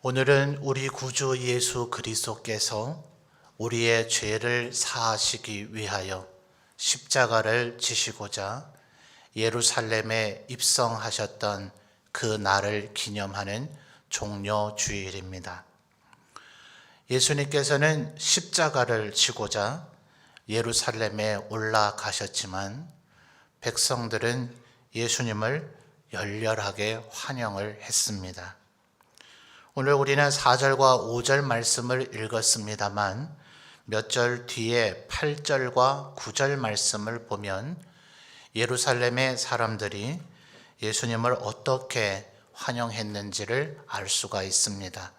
오늘은 우리 구주 예수 그리스도께서 우리의 죄를 사하시기 위하여 십자가를 지시고자 예루살렘에 입성하셨던 그 날을 기념하는 종려주일입니다. 예수님께서는 십자가를 지고자 예루살렘에 올라가셨지만 백성들은 예수님을 열렬하게 환영을 했습니다. 오늘 우리는 4절과 5절 말씀을 읽었습니다만 몇 절 뒤에 8절과 9절 말씀을 보면 예루살렘의 사람들이 예수님을 어떻게 환영했는지를 알 수가 있습니다.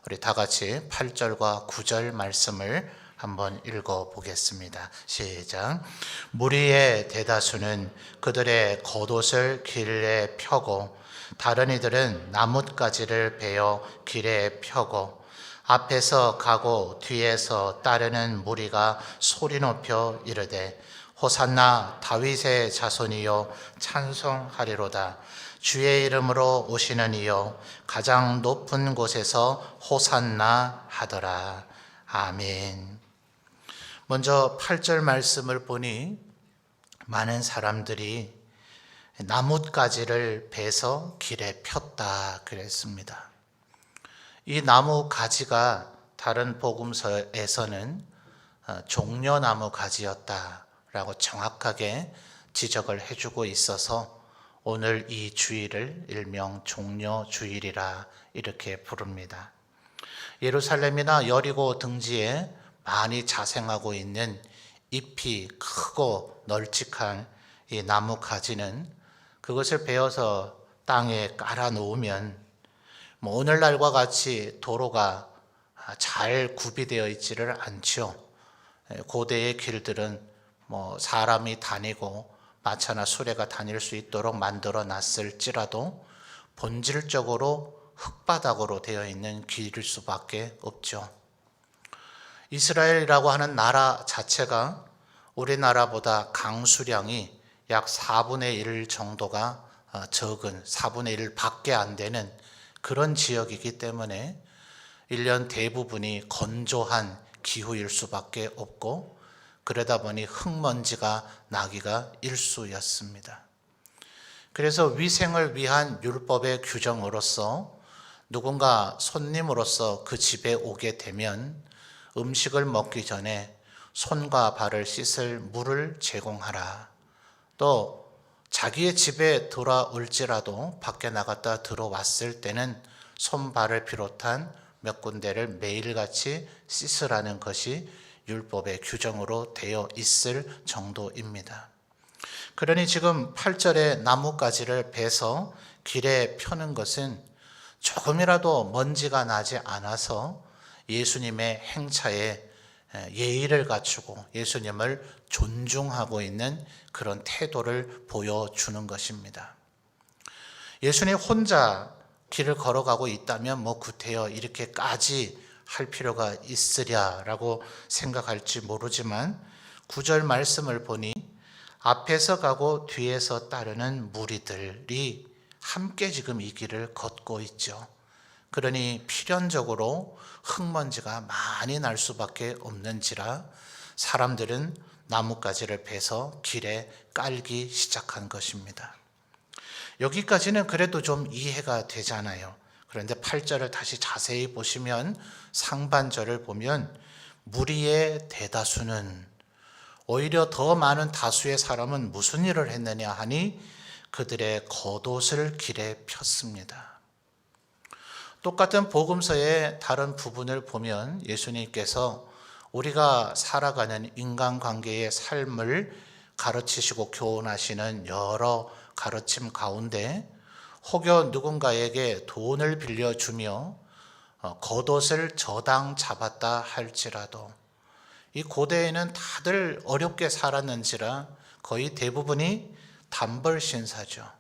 우리 다 같이 8절과 9절 말씀을 한번 읽어보겠습니다. 시작. 무리의 대다수는 그들의 겉옷을 길에 펴고 다른 이들은 나뭇가지를 베어 길에 펴고 앞에서 가고 뒤에서 따르는 무리가 소리 높여 이르되 호산나 다윗의 자손이여 찬송하리로다. 주의 이름으로 오시는 이여 가장 높은 곳에서 호산나 하더라. 아멘. 먼저 8절 말씀을 보니 많은 사람들이 나뭇가지를 베서 길에 폈다 그랬습니다. 이 나뭇가지가 다른 복음서에서는 종려나무 가지였다라고 정확하게 지적을 해주고 있어서 오늘 이 주일을 일명 종려주일이라 이렇게 부릅니다. 예루살렘이나 여리고 등지에 많이 자생하고 있는 잎이 크고 널찍한 이 나무 가지는 그것을 베어서 땅에 깔아 놓으면 오늘날과 같이 도로가 잘 구비되어 있지를 않죠. 고대의 길들은 사람이 다니고 마차나 수레가 다닐 수 있도록 만들어 놨을지라도 본질적으로 흙바닥으로 되어 있는 길일 수밖에 없죠. 이스라엘이라고 하는 나라 자체가 우리나라보다 강수량이 약 4분의 1 정도가 적은 4분의 1 밖에 안 되는 그런 지역이기 때문에 1년 대부분이 건조한 기후일 수밖에 없고 그러다 보니 흙먼지가 나기가 일쑤였습니다. 그래서 위생을 위한 율법의 규정으로서 누군가 손님으로서 그 집에 오게 되면 음식을 먹기 전에 손과 발을 씻을 물을 제공하라. 또 자기의 집에 돌아올지라도 밖에 나갔다 들어왔을 때는 손발을 비롯한 몇 군데를 매일같이 씻으라는 것이 율법의 규정으로 되어 있을 정도입니다. 그러니 지금 8절에 나뭇가지를 베서 길에 펴는 것은 조금이라도 먼지가 나지 않아서 예수님의 행차에 예의를 갖추고 예수님을 존중하고 있는 그런 태도를 보여주는 것입니다. 예수님 혼자 길을 걸어가고 있다면 구태여 이렇게까지 할 필요가 있으랴라고 생각할지 모르지만 9절 말씀을 보니 앞에서 가고 뒤에서 따르는 무리들이 함께 지금 이 길을 걷고 있죠. 그러니 필연적으로 흙먼지가 많이 날 수밖에 없는지라 사람들은 나뭇가지를 베서 길에 깔기 시작한 것입니다. 여기까지는 그래도 좀 이해가 되잖아요. 그런데 8절을 다시 자세히 보시면 상반절을 보면 무리의 대다수는 오히려 더 많은 다수의 사람은 무슨 일을 했느냐 하니 그들의 겉옷을 길에 폈습니다. 똑같은 복음서의 다른 부분을 보면 예수님께서 우리가 살아가는 인간관계의 삶을 가르치시고 교훈하시는 여러 가르침 가운데 혹여 누군가에게 돈을 빌려주며 겉옷을 저당 잡았다 할지라도 이 고대에는 다들 어렵게 살았는지라 거의 대부분이 단벌 신사죠.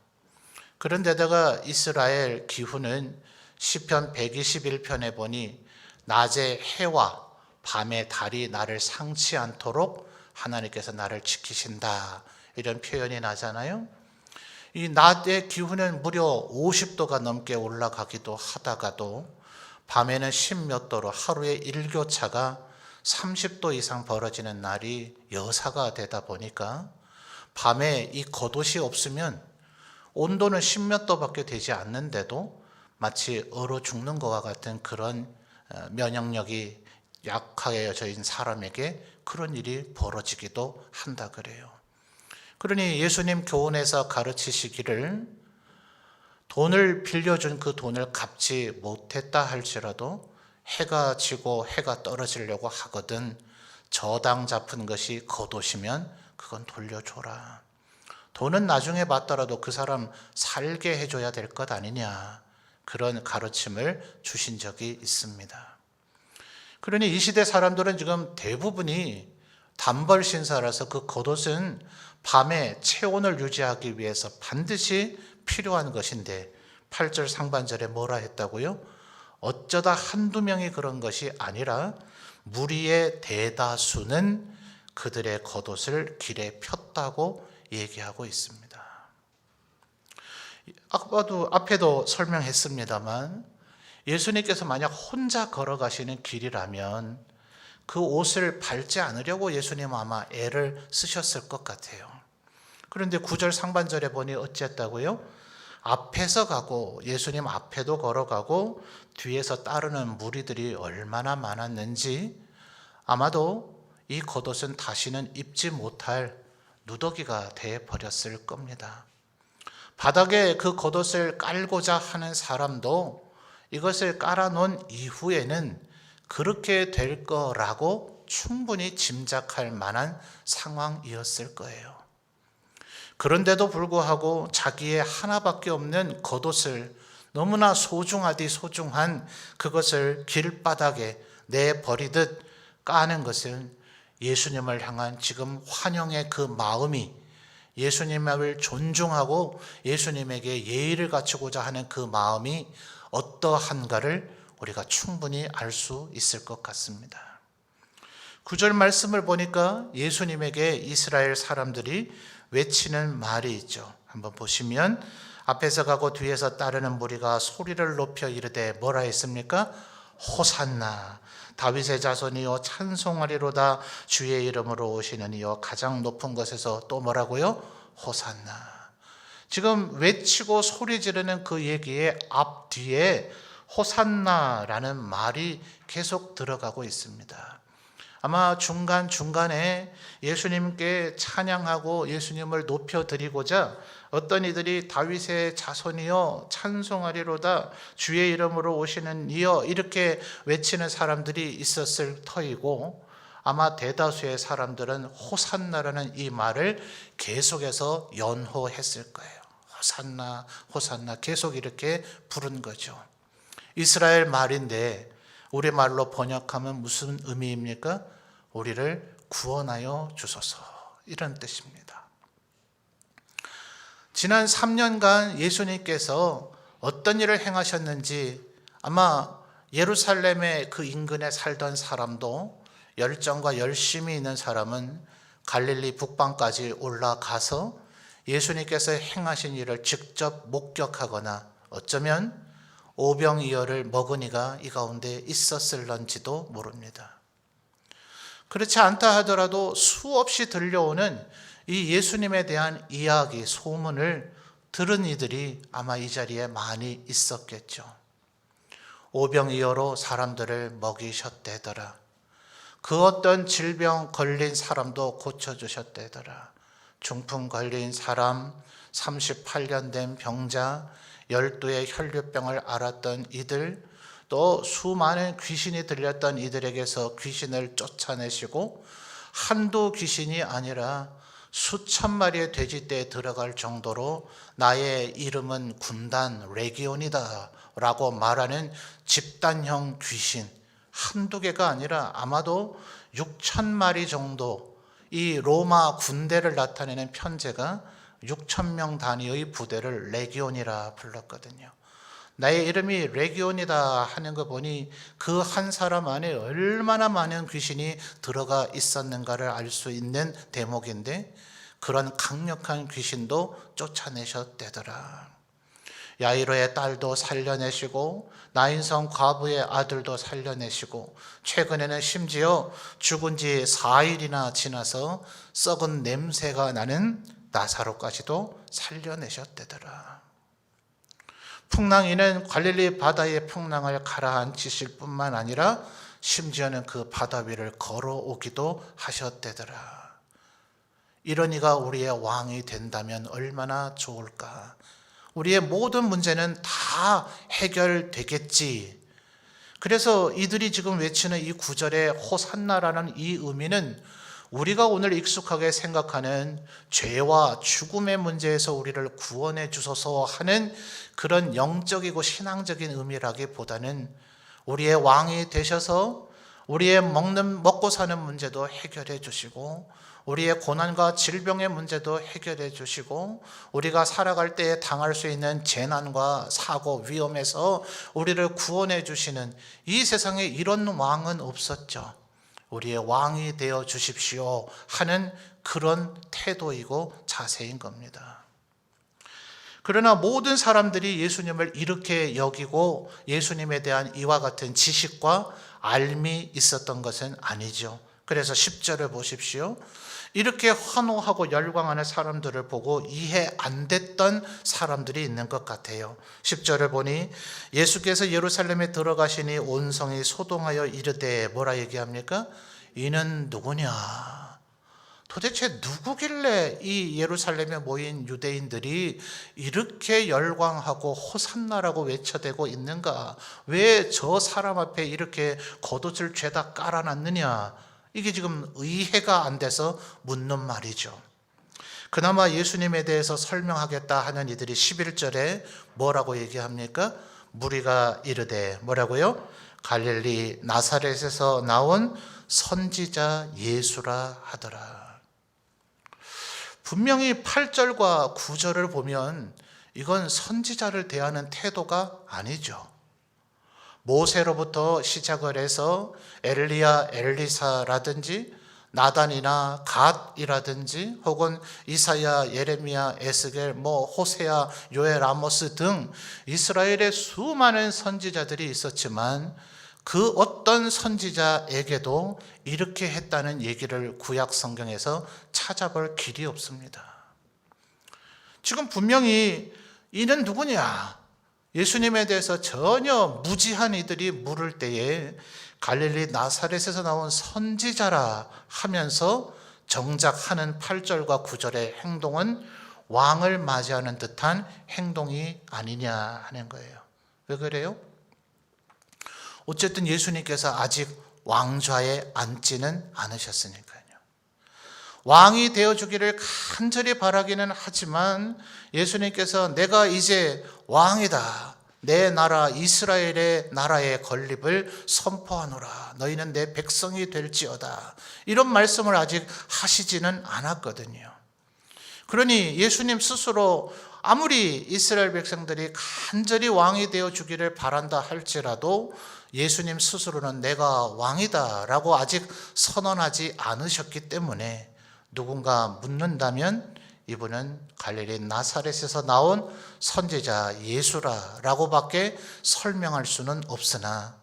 그런데다가 이스라엘 기후는 시편 121편에 보니 낮에 해와 밤에 달이 나를 상치 않도록 하나님께서 나를 지키신다 이런 표현이 나잖아요. 이 낮의 기후는 무려 50도가 넘게 올라가기도 하다가도 밤에는 10몇 도로 하루에 일교차가 30도 이상 벌어지는 날이 여사가 되다 보니까 밤에 이 겉옷이 없으면 온도는 10몇 도밖에 되지 않는데도 마치 얼어 죽는 것과 같은 그런 면역력이 약해진 사람에게 그런 일이 벌어지기도 한다 그래요. 그러니 예수님 교훈에서 가르치시기를 돈을 빌려준 그 돈을 갚지 못했다 할지라도 해가 지고 해가 떨어지려고 하거든 저당 잡은 것이 겉옷이면 그건 돌려줘라. 돈은 나중에 받더라도 그 사람 살게 해줘야 될 것 아니냐. 그런 가르침을 주신 적이 있습니다. 그러니 이 시대 사람들은 지금 대부분이 단벌 신사라서 그 겉옷은 밤에 체온을 유지하기 위해서 반드시 필요한 것인데 8절 상반절에 뭐라 했다고요? 어쩌다 한두 명이 그런 것이 아니라 무리의 대다수는 그들의 겉옷을 길에 폈다고 얘기하고 있습니다. 앞에도 설명했습니다만 예수님께서 만약 혼자 걸어가시는 길이라면 그 옷을 밟지 않으려고 예수님 아마 애를 쓰셨을 것 같아요. 그런데 9절 상반절에 보니 어쨌다고요? 앞에서 가고 예수님 앞에도 걸어가고 뒤에서 따르는 무리들이 얼마나 많았는지 아마도 이 겉옷은 다시는 입지 못할 누더기가 되어버렸을 겁니다. 바닥에 그 겉옷을 깔고자 하는 사람도 이것을 깔아놓은 이후에는 그렇게 될 거라고 충분히 짐작할 만한 상황이었을 거예요. 그런데도 불구하고 자기의 하나밖에 없는 겉옷을 너무나 소중하디 소중한 그것을 길바닥에 내버리듯 까는 것은 예수님을 향한 지금 환영의 그 마음이 예수님을 존중하고 예수님에게 예의를 갖추고자 하는 그 마음이 어떠한가를 우리가 충분히 알 수 있을 것 같습니다. 9절 말씀을 보니까 예수님에게 이스라엘 사람들이 외치는 말이 있죠. 한번 보시면 앞에서 가고 뒤에서 따르는 무리가 소리를 높여 이르되 뭐라 했습니까? 호산나 다윗의 자손이여 찬송하리로다 주의 이름으로 오시는 이여 가장 높은 곳에서 또 뭐라고요? 호산나. 지금 외치고 소리 지르는 그 얘기의 앞뒤에 호산나라는 말이 계속 들어가고 있습니다. 아마 중간중간에 예수님께 찬양하고 예수님을 높여드리고자 어떤 이들이 다윗의 자손이여 찬송하리로다 주의 이름으로 오시는 이여 이렇게 외치는 사람들이 있었을 터이고 아마 대다수의 사람들은 호산나라는 이 말을 계속해서 연호했을 거예요. 호산나 호산나 계속 이렇게 부른 거죠. 이스라엘 말인데 우리말로 번역하면 무슨 의미입니까? 우리를 구원하여 주소서 이런 뜻입니다. 지난 3년간 예수님께서 어떤 일을 행하셨는지 아마 예루살렘의 그 인근에 살던 사람도 열정과 열심이 있는 사람은 갈릴리 북방까지 올라가서 예수님께서 행하신 일을 직접 목격하거나 어쩌면 오병이어를 먹은 이가 이 가운데 있었을런지도 모릅니다. 그렇지 않다 하더라도 수없이 들려오는 이 예수님에 대한 이야기, 소문을 들은 이들이 아마 이 자리에 많이 있었겠죠. 오병이어로 사람들을 먹이셨대더라. 그 어떤 질병 걸린 사람도 고쳐주셨대더라. 중풍 걸린 사람, 38년 된 병자, 12의 혈류병을 앓았던 이들, 또 수많은 귀신이 들렸던 이들에게서 귀신을 쫓아내시고 한두 귀신이 아니라 수천 마리의 돼지떼에 들어갈 정도로 나의 이름은 군단 레기온이다 라고 말하는 집단형 귀신 한두 개가 아니라 아마도 6천 마리 정도 이 로마 군대를 나타내는 편제가 6천 명 단위의 부대를 레기온이라 불렀거든요. 나의 이름이 레기온이다 하는 거 보니 그 한 사람 안에 얼마나 많은 귀신이 들어가 있었는가를 알 수 있는 대목인데 그런 강력한 귀신도 쫓아내셨대더라. 야이로의 딸도 살려내시고 나인성 과부의 아들도 살려내시고 최근에는 심지어 죽은 지 4일이나 지나서 썩은 냄새가 나는 나사로까지도 살려내셨대더라. 풍랑이는 갈릴리 바다의 풍랑을 가라앉히실 뿐만 아니라 심지어는 그 바다 위를 걸어오기도 하셨대더라. 이런 이가 우리의 왕이 된다면 얼마나 좋을까. 우리의 모든 문제는 다 해결되겠지. 그래서 이들이 지금 외치는 이 구절의 호산나라는 이 의미는 우리가 오늘 익숙하게 생각하는 죄와 죽음의 문제에서 우리를 구원해 주소서 하는 그런 영적이고 신앙적인 의미라기보다는 우리의 왕이 되셔서 우리의 먹고 사는 문제도 해결해 주시고 우리의 고난과 질병의 문제도 해결해 주시고 우리가 살아갈 때에 당할 수 있는 재난과 사고, 위험에서 우리를 구원해 주시는 이 세상에 이런 왕은 없었죠. 우리의 왕이 되어 주십시오 하는 그런 태도이고 자세인 겁니다. 그러나 모든 사람들이 예수님을 이렇게 여기고 예수님에 대한 이와 같은 지식과 알미 있었던 것은 아니죠. 그래서 10절을 보십시오. 이렇게 환호하고 열광하는 사람들을 보고 이해 안 됐던 사람들이 있는 것 같아요. 10절을 보니 예수께서 예루살렘에 들어가시니 온 성이 소동하여 이르되 뭐라 얘기합니까? 이는 누구냐? 도대체 누구길래 이 예루살렘에 모인 유대인들이 이렇게 열광하고 호산나라고 외쳐대고 있는가? 왜 저 사람 앞에 이렇게 겉옷을 죄다 깔아놨느냐? 이게 지금 이해가 안 돼서 묻는 말이죠. 그나마 예수님에 대해서 설명하겠다 하는 이들이 11절에 뭐라고 얘기합니까? 무리가 이르되 뭐라고요? 갈릴리 나사렛에서 나온 선지자 예수라 하더라. 분명히 8절과 9절을 보면 이건 선지자를 대하는 태도가 아니죠. 모세로부터 시작을 해서 엘리야, 엘리사라든지 나단이나 갓이라든지 혹은 이사야, 예레미야, 에스겔, 호세아, 요엘, 아모스 등 이스라엘의 수많은 선지자들이 있었지만 그 어떤 선지자에게도 이렇게 했다는 얘기를 구약 성경에서 찾아볼 길이 없습니다. 지금 분명히 이는 누구냐? 예수님에 대해서 전혀 무지한 이들이 물을 때에 갈릴리 나사렛에서 나온 선지자라 하면서 정작 하는 8절과 9절의 행동은 왕을 맞이하는 듯한 행동이 아니냐 하는 거예요. 왜 그래요? 어쨌든 예수님께서 아직 왕좌에 앉지는 않으셨으니까요. 왕이 되어주기를 간절히 바라기는 하지만 예수님께서 내가 이제 왕이다. 내 나라 이스라엘의 나라의 건립을 선포하노라. 너희는 내 백성이 될지어다. 이런 말씀을 아직 하시지는 않았거든요. 그러니 예수님 스스로 아무리 이스라엘 백성들이 간절히 왕이 되어주기를 바란다 할지라도 예수님 스스로는 내가 왕이다 라고 아직 선언하지 않으셨기 때문에 누군가 묻는다면 이분은 갈릴리 나사렛에서 나온 선지자 예수라라고 밖에 설명할 수는 없으나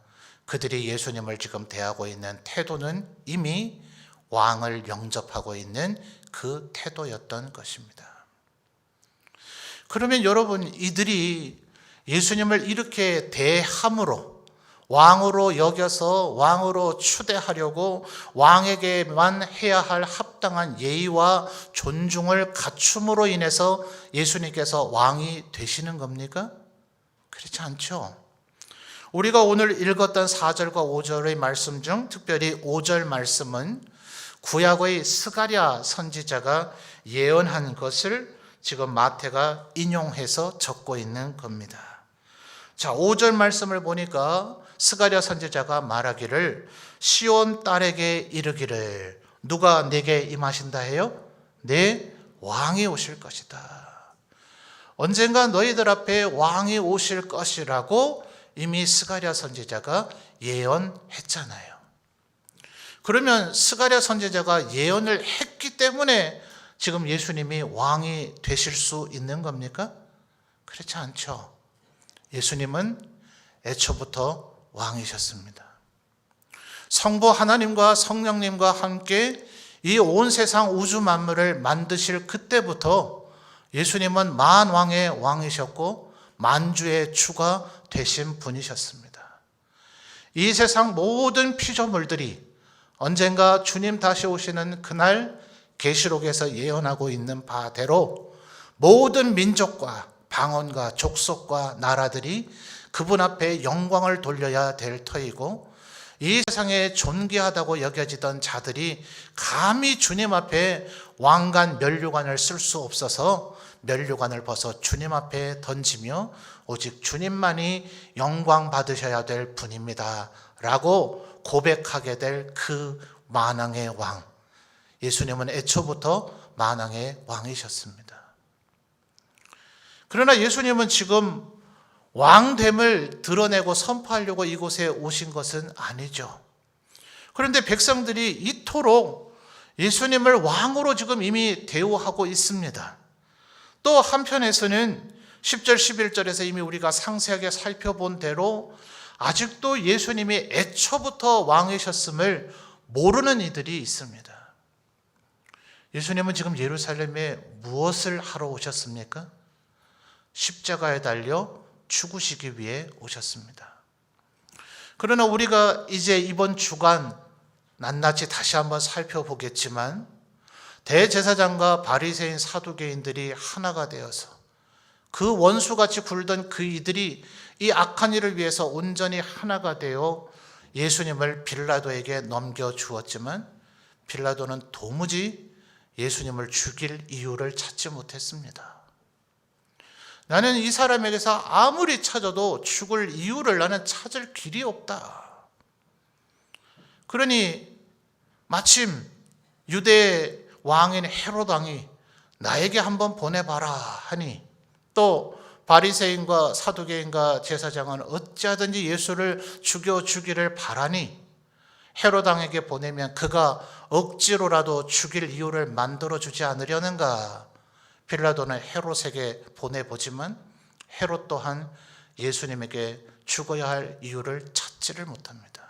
그들이 예수님을 지금 대하고 있는 태도는 이미 왕을 영접하고 있는 그 태도였던 것입니다. 그러면 여러분, 이들이 예수님을 이렇게 대함으로 왕으로 여겨서 왕으로 추대하려고 왕에게만 해야 할 합당한 예의와 존중을 갖춤으로 인해서 예수님께서 왕이 되시는 겁니까? 그렇지 않죠. 우리가 오늘 읽었던 4절과 5절의 말씀 중 특별히 5절 말씀은 구약의 스가랴 선지자가 예언한 것을 지금 마태가 인용해서 적고 있는 겁니다. 자, 5절 말씀을 보니까 스가랴 선지자가 말하기를 시온 딸에게 이르기를 누가 내게 임하신다 해요? 내 왕이 오실 것이다. 언젠가 너희들 앞에 왕이 오실 것이라고 이미 스가랴 선지자가 예언했잖아요. 그러면 스가랴 선지자가 예언을 했기 때문에 지금 예수님이 왕이 되실 수 있는 겁니까? 그렇지 않죠. 예수님은 애초부터 왕이셨습니다. 성부 하나님과 성령님과 함께 이 온 세상 우주 만물을 만드실 그때부터 예수님은 만왕의 왕이셨고 만주의 주가 되신 분이셨습니다. 이 세상 모든 피조물들이 언젠가 주님 다시 오시는 그날 계시록에서 예언하고 있는 바대로 모든 민족과 방언과 족속과 나라들이 그분 앞에 영광을 돌려야 될 터이고, 이 세상에 존귀하다고 여겨지던 자들이 감히 주님 앞에 왕관 면류관을 쓸 수 없어서 면류관을 벗어 주님 앞에 던지며 오직 주님만이 영광 받으셔야 될 분입니다 라고 고백하게 될 그 만왕의 왕, 예수님은 애초부터 만왕의 왕이셨습니다. 그러나 예수님은 지금 왕됨을 드러내고 선포하려고 이곳에 오신 것은 아니죠. 그런데 백성들이 이토록 예수님을 왕으로 지금 이미 대우하고 있습니다. 또 한편에서는 10절 11절에서 이미 우리가 상세하게 살펴본 대로 아직도 예수님이 애초부터 왕이셨음을 모르는 이들이 있습니다. 예수님은 지금 예루살렘에 무엇을 하러 오셨습니까? 십자가에 달려 죽으시기 위해 오셨습니다. 그러나 우리가 이제 이번 주간 낱낱이 다시 한번 살펴보겠지만, 대제사장과 바리새인 사두개인들이 하나가 되어서 그 원수같이 굴던 그 이들이 이 악한 일을 위해서 온전히 하나가 되어 예수님을 빌라도에게 넘겨주었지만, 빌라도는 도무지 예수님을 죽일 이유를 찾지 못했습니다. 나는 이 사람에게서 아무리 찾아도 죽을 이유를 나는 찾을 길이 없다. 그러니 마침 유대 왕인 헤롯 왕이 나에게 한번 보내봐라 하니, 또 바리새인과 사두개인과 제사장은 어찌하든지 예수를 죽여주기를 바라니, 헤롯 왕에게 보내면 그가 억지로라도 죽일 이유를 만들어주지 않으려는가. 빌라도는 헤롯에게 보내보지만 헤롯 또한 예수님에게 죽어야 할 이유를 찾지를 못합니다.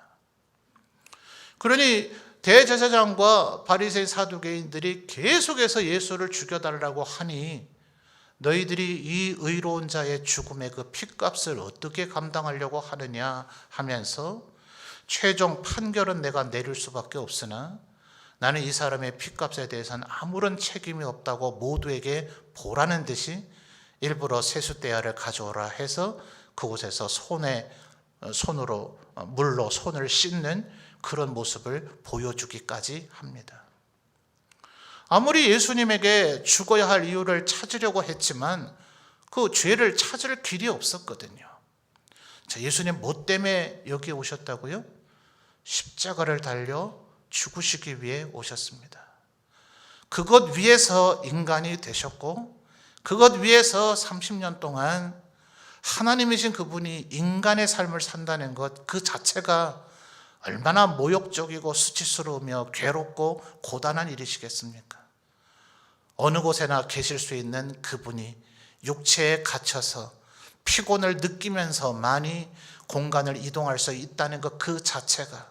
그러니 대제사장과 바리새인 사두개인들이 계속해서 예수를 죽여달라고 하니, 너희들이 이 의로운 자의 죽음의 그 핏값을 어떻게 감당하려고 하느냐 하면서 최종 판결은 내가 내릴 수밖에 없으나 나는 이 사람의 핏값에 대해서는 아무런 책임이 없다고 모두에게 보라는 듯이 일부러 세숫대야를 가져오라 해서 그곳에서 손으로 물로 손을 씻는 그런 모습을 보여주기까지 합니다. 아무리 예수님에게 죽어야 할 이유를 찾으려고 했지만 그 죄를 찾을 길이 없었거든요. 자, 예수님 뭐 때문에 여기 오셨다고요? 십자가를 달려 죽으시기 위해 오셨습니다. 그것 위에서 인간이 되셨고, 그것 위에서 30년 동안 하나님이신 그분이 인간의 삶을 산다는 것 그 자체가 얼마나 모욕적이고 수치스러우며 괴롭고 고단한 일이시겠습니까? 어느 곳에나 계실 수 있는 그분이 육체에 갇혀서 피곤을 느끼면서만이 공간을 이동할 수 있다는 것 그 자체가,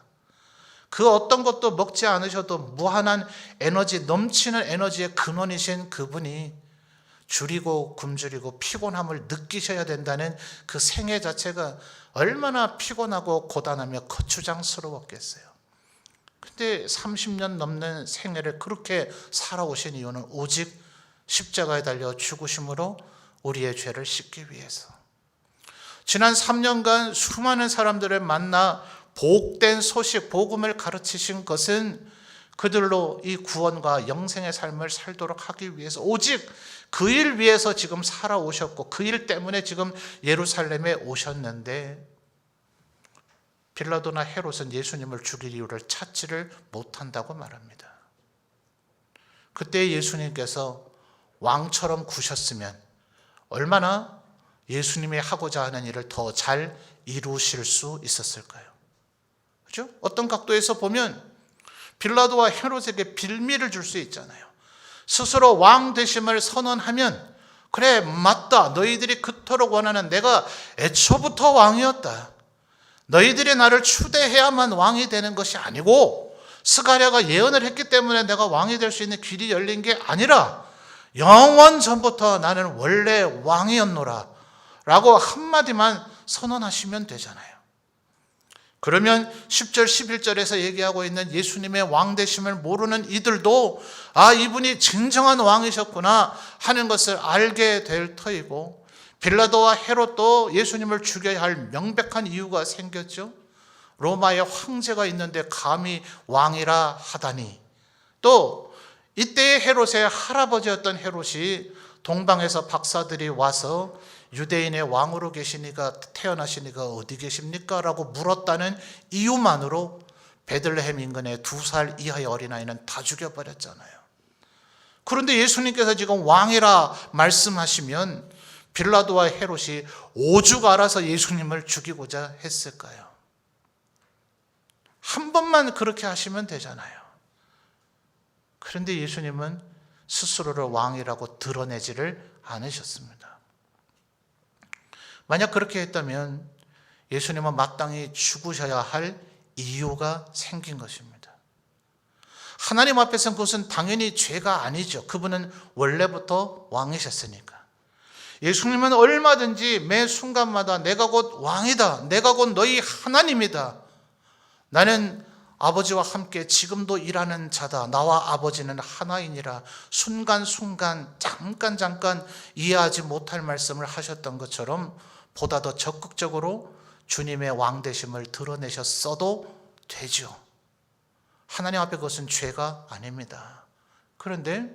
그 어떤 것도 먹지 않으셔도 무한한 에너지, 넘치는 에너지의 근원이신 그분이 줄이고 굶주리고 피곤함을 느끼셔야 된다는 그 생애 자체가 얼마나 피곤하고 고단하며 거추장스러웠겠어요. 근데 30년 넘는 생애를 그렇게 살아오신 이유는 오직 십자가에 달려 죽으심으로 우리의 죄를 씻기 위해서. 지난 3년간 수많은 사람들을 만나 복된 소식, 복음을 가르치신 것은 그들로 이 구원과 영생의 삶을 살도록 하기 위해서, 오직 그 일 위해서 지금 살아오셨고 그 일 때문에 지금 예루살렘에 오셨는데, 빌라도나 헤롯은 예수님을 죽일 이유를 찾지를 못한다고 말합니다. 그때 예수님께서 왕처럼 구셨으면 얼마나 예수님이 하고자 하는 일을 더 잘 이루실 수 있었을까요? 그렇죠? 어떤 각도에서 보면 빌라도와 헤롯에게 빌미를 줄 수 있잖아요. 스스로 왕 되심을 선언하면 그래, 맞다. 너희들이 그토록 원하는 내가 애초부터 왕이었다. 너희들이 나를 추대해야만 왕이 되는 것이 아니고 스가랴가 예언을 했기 때문에 내가 왕이 될 수 있는 길이 열린 게 아니라 영원 전부터 나는 원래 왕이었노라 라고 한마디만 선언하시면 되잖아요. 그러면 10절 11절에서 얘기하고 있는 예수님의 왕 되심을 모르는 이들도 이분이 진정한 왕이셨구나 하는 것을 알게 될 터이고, 빌라도와 헤롯도 예수님을 죽여야 할 명백한 이유가 생겼죠. 로마의 황제가 있는데 감히 왕이라 하다니. 또 이때의 헤롯의 할아버지였던 헤롯이 동방에서 박사들이 와서 유대인의 왕으로 태어나시니까 어디 계십니까? 라고 물었다는 이유만으로 베들레헴 인근의 2살 이하의 어린아이는 다 죽여버렸잖아요. 그런데 예수님께서 지금 왕이라 말씀하시면 빌라도와 헤롯이 오죽 알아서 예수님을 죽이고자 했을까요? 한 번만 그렇게 하시면 되잖아요. 그런데 예수님은 스스로를 왕이라고 드러내지를 않으셨습니다. 만약 그렇게 했다면 예수님은 마땅히 죽으셔야 할 이유가 생긴 것입니다. 하나님 앞에서는 그것은 당연히 죄가 아니죠. 그분은 원래부터 왕이셨으니까. 예수님은 얼마든지 매 순간마다 내가 곧 왕이다. 내가 곧 너희 하나님이다. 나는 아버지와 함께 지금도 일하는 자다. 나와 아버지는 하나이니라. 순간순간 잠깐 이해하지 못할 말씀을 하셨던 것처럼 보다 더 적극적으로 주님의 왕 되심을 드러내셨어도 되죠. 하나님 앞에 그것은 죄가 아닙니다. 그런데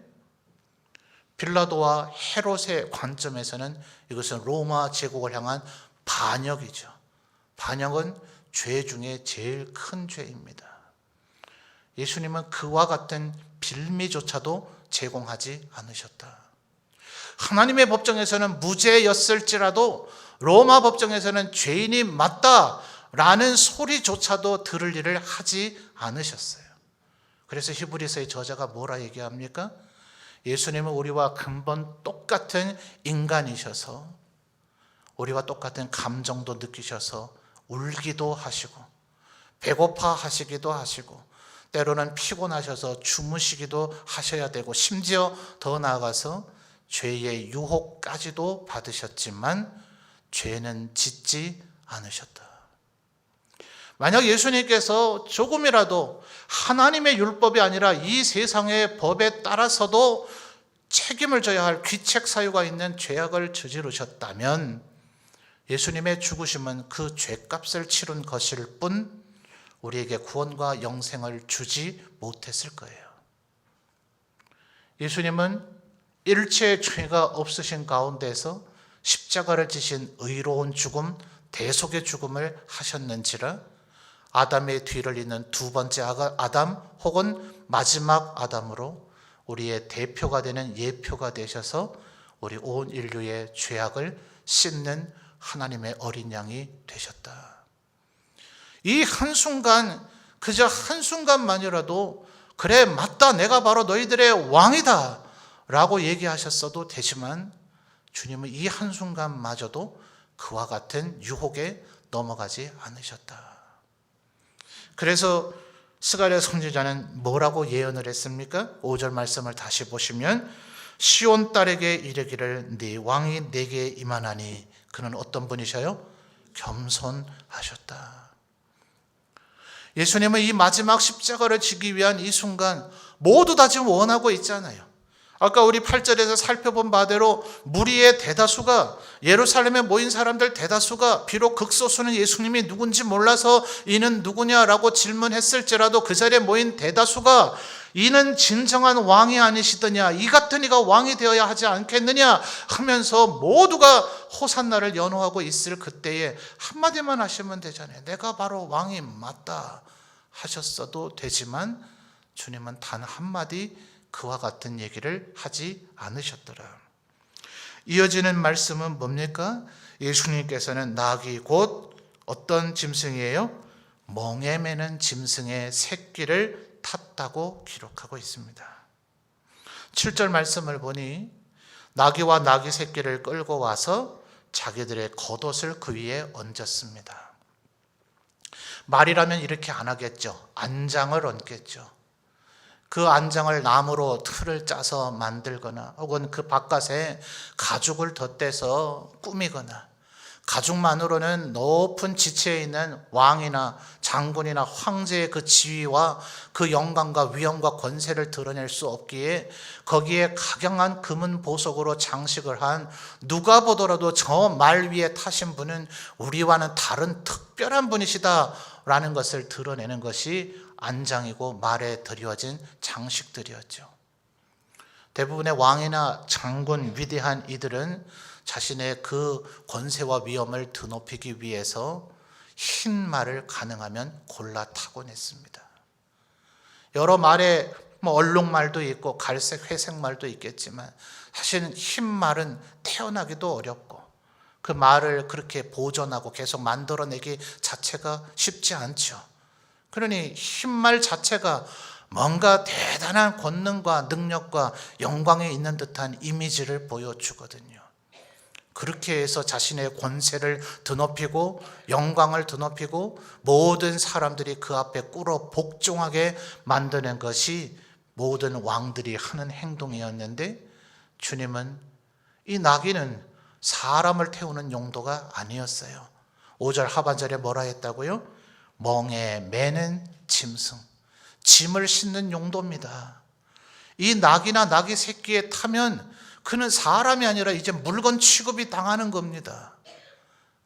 빌라도와 헤롯의 관점에서는 이것은 로마 제국을 향한 반역이죠. 반역은 죄 중에 제일 큰 죄입니다. 예수님은 그와 같은 빌미조차도 제공하지 않으셨다. 하나님의 법정에서는 무죄였을지라도 로마 법정에서는 죄인이 맞다라는 소리조차도 들을 일을 하지 않으셨어요. 그래서 히브리서의 저자가 뭐라 얘기합니까? 예수님은 우리와 근본 똑같은 인간이셔서 우리와 똑같은 감정도 느끼셔서 울기도 하시고 배고파 하시기도 하시고 때로는 피곤하셔서 주무시기도 하셔야 되고 심지어 더 나아가서 죄의 유혹까지도 받으셨지만 죄는 짓지 않으셨다. 만약 예수님께서 조금이라도 하나님의 율법이 아니라 이 세상의 법에 따라서도 책임을 져야 할 귀책 사유가 있는 죄악을 저지르셨다면 예수님의 죽으심은 그 죄값을 치른 것일 뿐 우리에게 구원과 영생을 주지 못했을 거예요. 예수님은 일체의 죄가 없으신 가운데서 십자가를 지신 의로운 죽음, 대속의 죽음을 하셨는지라 아담의 뒤를 잇는 두 번째 아담 혹은 마지막 아담으로 우리의 대표가 되는 예표가 되셔서 우리 온 인류의 죄악을 씻는 하나님의 어린 양이 되셨다. 이 한순간, 그저 한순간만이라도 그래 맞다 내가 바로 너희들의 왕이다 라고 얘기하셨어도 되지만 주님은 이 한순간마저도 그와 같은 유혹에 넘어가지 않으셨다. 그래서 스가랴 선지자는 뭐라고 예언을 했습니까? 5절 말씀을 다시 보시면 시온 딸에게 이르기를 네 왕이 내게 임하나니 그는 어떤 분이셔요? 겸손하셨다. 예수님은 이 마지막 십자가를 지기 위한 이 순간 모두 다 지금 원하고 있잖아요. 아까 우리 8절에서 살펴본 바대로 무리의 대다수가 예루살렘에 모인 사람들 대다수가 비록 극소수는 예수님이 누군지 몰라서 이는 누구냐라고 질문했을지라도 그 자리에 모인 대다수가 이는 진정한 왕이 아니시더냐 이 같은 이가 왕이 되어야 하지 않겠느냐 하면서 모두가 호산나를 연호하고 있을 그때에 한마디만 하시면 되잖아요. 내가 바로 왕이 맞다 하셨어도 되지만 주님은 단 한마디 그와 같은 얘기를 하지 않으셨더라. 이어지는 말씀은 뭡니까? 예수님께서는 낙이 곧 어떤 짐승이에요? 멍에 매는 짐승의 새끼를 탔다고 기록하고 있습니다. 7절 말씀을 보니 나귀와 나귀 새끼를 끌고 와서 자기들의 겉옷을 그 위에 얹었습니다. 말이라면 이렇게 안 하겠죠. 안장을 얹겠죠. 그 안장을 나무로 틀을 짜서 만들거나 혹은 그 바깥에 가죽을 덧대서 꾸미거나, 가죽만으로는 높은 지체에 있는 왕이나 장군이나 황제의 그 지위와 그 영광과 위엄과 권세를 드러낼 수 없기에 거기에 각양한 금은 보석으로 장식을 한, 누가 보더라도 저 말 위에 타신 분은 우리와는 다른 특별한 분이시다라는 것을 드러내는 것이 안장이고 말에 드려진 장식들이었죠. 대부분의 왕이나 장군, 위대한 이들은 자신의 그 권세와 위엄을 드높이기 위해서 흰 말을 가능하면 골라 타곤 했습니다. 여러 말에 얼룩말도 있고 갈색, 회색 말도 있겠지만 사실은 흰 말은 태어나기도 어렵고 그 말을 그렇게 보존하고 계속 만들어내기 자체가 쉽지 않죠. 그러니 흰 말 자체가 뭔가 대단한 권능과 능력과 영광이 있는 듯한 이미지를 보여주거든요. 그렇게 해서 자신의 권세를 드높이고 영광을 드높이고 모든 사람들이 그 앞에 꿇어 복종하게 만드는 것이 모든 왕들이 하는 행동이었는데, 주님은 이 나귀는 사람을 태우는 용도가 아니었어요. 5절 하반절에 뭐라 했다고요? 멍에 매는 짐승, 짐을 싣는 용도입니다. 이 나귀나 나귀 새끼에 타면 그는 사람이 아니라 이제 물건 취급이 당하는 겁니다.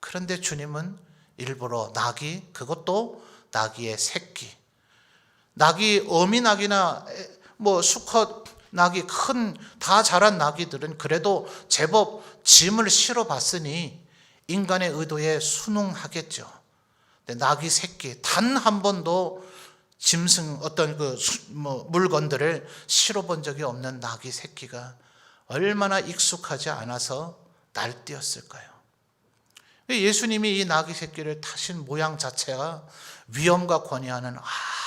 그런데 주님은 일부러 나귀, 그것도 나귀의 새끼, 나귀, 어미 나귀나 수컷 나귀, 큰 다 자란 나귀들은 그래도 제법 짐을 실어 봤으니 인간의 의도에 순응하겠죠. 근데 나귀 새끼, 단 한 번도 짐승 어떤 물건들을 실어 본 적이 없는 나귀 새끼가 얼마나 익숙하지 않아서 날뛰었을까요? 예수님이 이 나귀 새끼를 타신 모양 자체가 위엄과 권위와는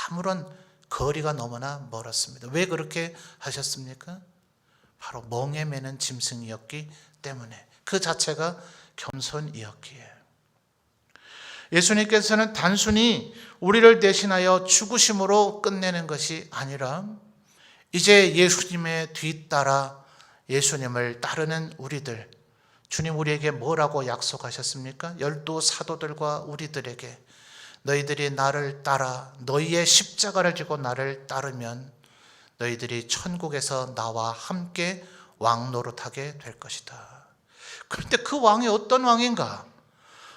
아무런 거리가 너무나 멀었습니다. 왜 그렇게 하셨습니까? 바로 멍에 매는 짐승이었기 때문에, 그 자체가 겸손이었기에. 예수님께서는 단순히 우리를 대신하여 죽으심으로 끝내는 것이 아니라 이제 예수님의 뒤따라 예수님을 따르는 우리들, 주님 우리에게 뭐라고 약속하셨습니까? 12 사도들과 우리들에게 너희들이 나를 따라 너희의 십자가를 지고 나를 따르면 너희들이 천국에서 나와 함께 왕 노릇하게 될 것이다. 그런데 그 왕이 어떤 왕인가?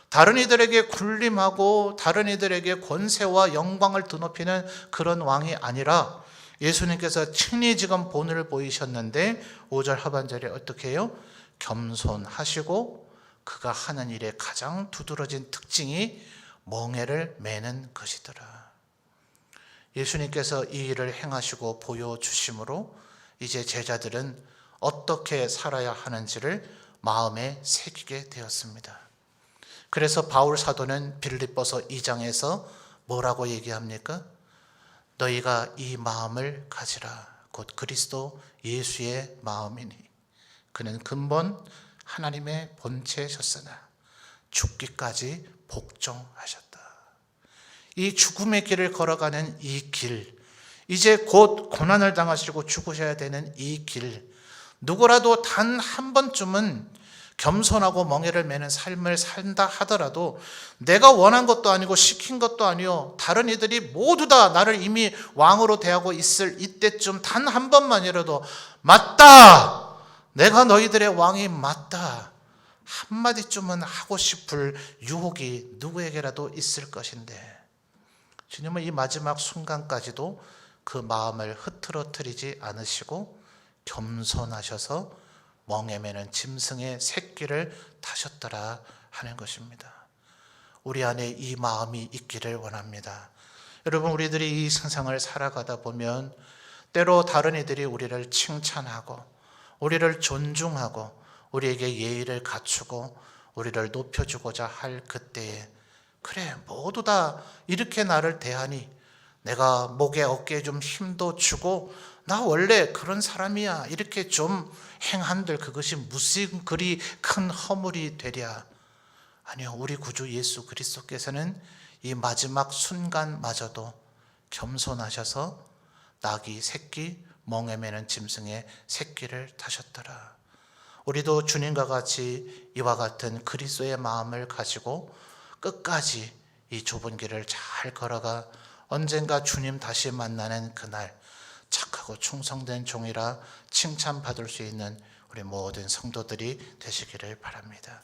다른 이들에게 군림하고 다른 이들에게 권세와 영광을 드높이는 그런 왕이 아니라 예수님께서 친히 지금 본을 보이셨는데 5절 하반절에 어떻게 해요? 겸손하시고 그가 하는 일의 가장 두드러진 특징이 멍에를 매는 것이더라. 예수님께서 이 일을 행하시고 보여주심으로 이제 제자들은 어떻게 살아야 하는지를 마음에 새기게 되었습니다. 그래서 바울 사도는 빌립보서 2장에서 뭐라고 얘기합니까? 너희가 이 마음을 가지라. 곧 그리스도 예수의 마음이니 그는 근본 하나님의 본체셨으나 죽기까지 복종하셨다. 이 죽음의 길을 걸어가는 이 길, 이제 곧 고난을 당하시고 죽으셔야 되는 이 길, 누구라도 단 한 번쯤은 겸손하고 멍에를 매는 삶을 산다 하더라도 내가 원한 것도 아니고 시킨 것도 아니요, 다른 이들이 모두 다 나를 이미 왕으로 대하고 있을 이때쯤 단 한 번만이라도 맞다, 내가 너희들의 왕이 맞다, 한마디쯤은 하고 싶을 유혹이 누구에게라도 있을 것인데 주님은 이 마지막 순간까지도 그 마음을 흐트러뜨리지 않으시고 겸손하셔서 멍에 매는 짐승의 새끼를 타셨더라 하는 것입니다. 우리 안에 이 마음이 있기를 원합니다. 여러분, 우리들이 이 세상을 살아가다 보면 때로 다른 이들이 우리를 칭찬하고 우리를 존중하고 우리에게 예의를 갖추고 우리를 높여주고자 할 그때에 그래, 모두 다 이렇게 나를 대하니 내가 목에 어깨에 좀 힘도 주고 나 원래 그런 사람이야. 이렇게 좀 행한들 그것이 무슨 그리 큰 허물이 되랴. 아니요, 우리 구주 예수 그리스도께서는 이 마지막 순간마저도 겸손하셔서 낙이 새끼, 멍에 매는 짐승의 새끼를 타셨더라. 우리도 주님과 같이 이와 같은 그리스도의 마음을 가지고 끝까지 이 좁은 길을 잘 걸어가 언젠가 주님 다시 만나는 그날 착하고 충성된 종이라 칭찬받을 수 있는 우리 모든 성도들이 되시기를 바랍니다.